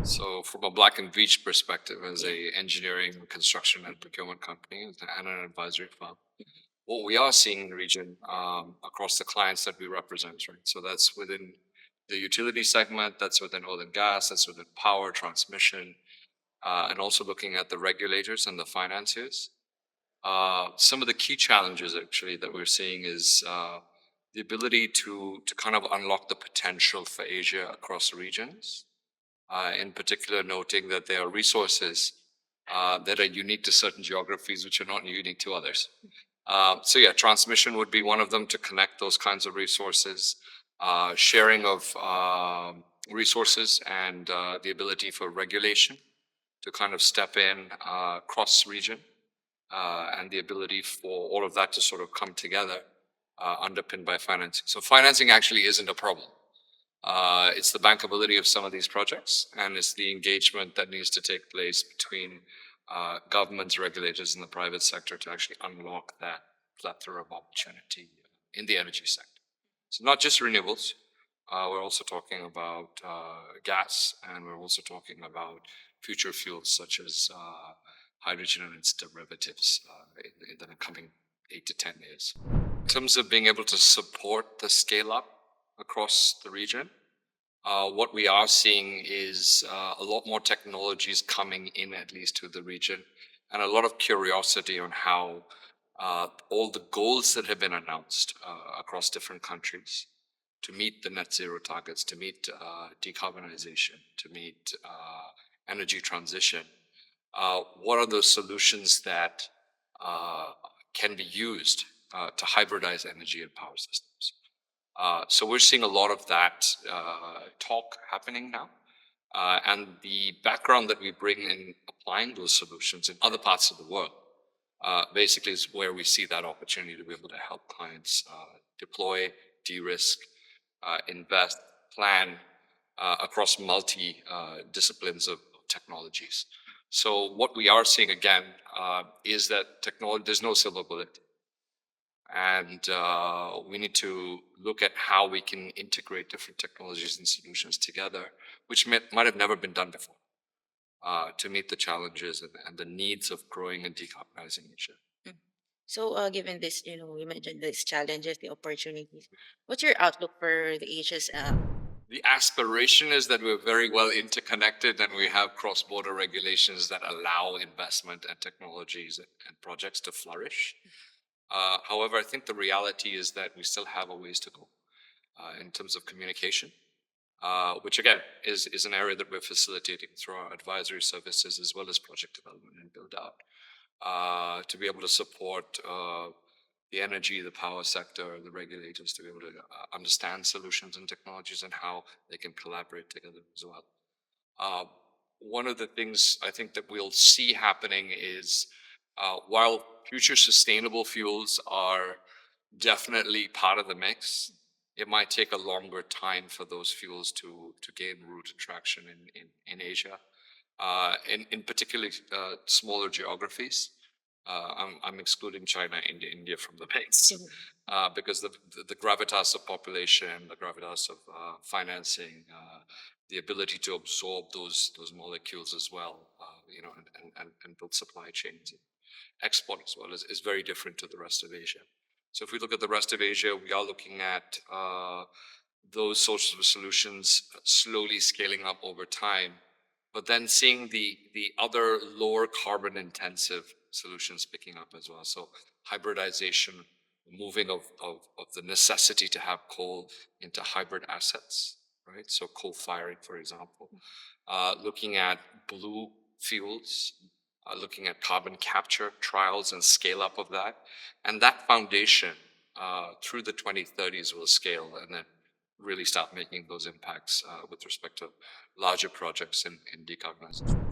So from a Black and Veatch perspective, as a engineering, construction, and procurement company and an advisory firm, what we are seeing in the region across the clients that we represent, right? So that's within the utility segment, that's within oil and gas, that's within power transmission, and also looking at the regulators and the financiers. Some of the key challenges actually that we're seeing is the ability to kind of unlock the potential for Asia across regions. In particular, noting that there are resources that are unique to certain geographies, which are not unique to others. So yeah, transmission would be one of them to connect those kinds of resources, sharing of resources, and the ability for regulation to kind of step in cross region, and the ability for all of that to sort of come together, underpinned by financing. So financing actually isn't a problem. It's the bankability of some of these projects, and it's the engagement that needs to take place between governments, regulators, and the private sector to actually unlock that plethora of opportunity in the energy sector. So not just renewables, we're also talking about gas, and we're also talking about future fuels such as hydrogen and its derivatives in the coming 8 to 10 years. In terms of being able to support the scale up across the region, what we are seeing is a lot more technologies coming in, at least to the region, and a lot of curiosity on how all the goals that have been announced across different countries to meet the net zero targets, to meet decarbonization, to meet energy transition. What are those solutions that can be used to hybridize energy and power systems? So we're seeing a lot of that talk happening now. And the background that we bring in applying those solutions in other parts of the world basically is where we see that opportunity to be able to help clients deploy, de-risk, invest, plan across multi-disciplines of technologies. So what we are seeing again is that technology, there's no silver bullet. And we need to look at how we can integrate different technologies and solutions together, which might have never been done before, to meet the challenges and the needs of growing and decarbonizing Asia. So, given this, you mentioned these challenges, the opportunities. What's your outlook for the Asia's? The aspiration is that we're very well interconnected and we have cross-border regulations that allow investment and technologies and projects to flourish. However, I think the reality is that we still have a ways to go in terms of communication, which again is an area that we're facilitating through our advisory services as well as project development and build out to be able to support the energy, the power sector, the regulators to be able to understand solutions and technologies and how they can collaborate together as well. One of the things I think that we'll see happening is while future sustainable fuels are definitely part of the mix, it might take a longer time for those fuels to gain root and traction in Asia, in particularly smaller geographies. I'm excluding China, India from the mix because the gravitas of population, the gravitas of financing, the ability to absorb those molecules as well, and build supply chains, export as well is very different to the rest of Asia. So if we look at the rest of Asia, we are looking at those sorts of solutions slowly scaling up over time, but then seeing the other lower carbon intensive solutions picking up as well. So hybridization, moving of the necessity to have coal into hybrid assets, right? So coal firing, for example, looking at blue fuels, looking at carbon capture trials and scale up of that. And that foundation through the 2030s will scale and then really start making those impacts with respect to larger projects in decarbonization.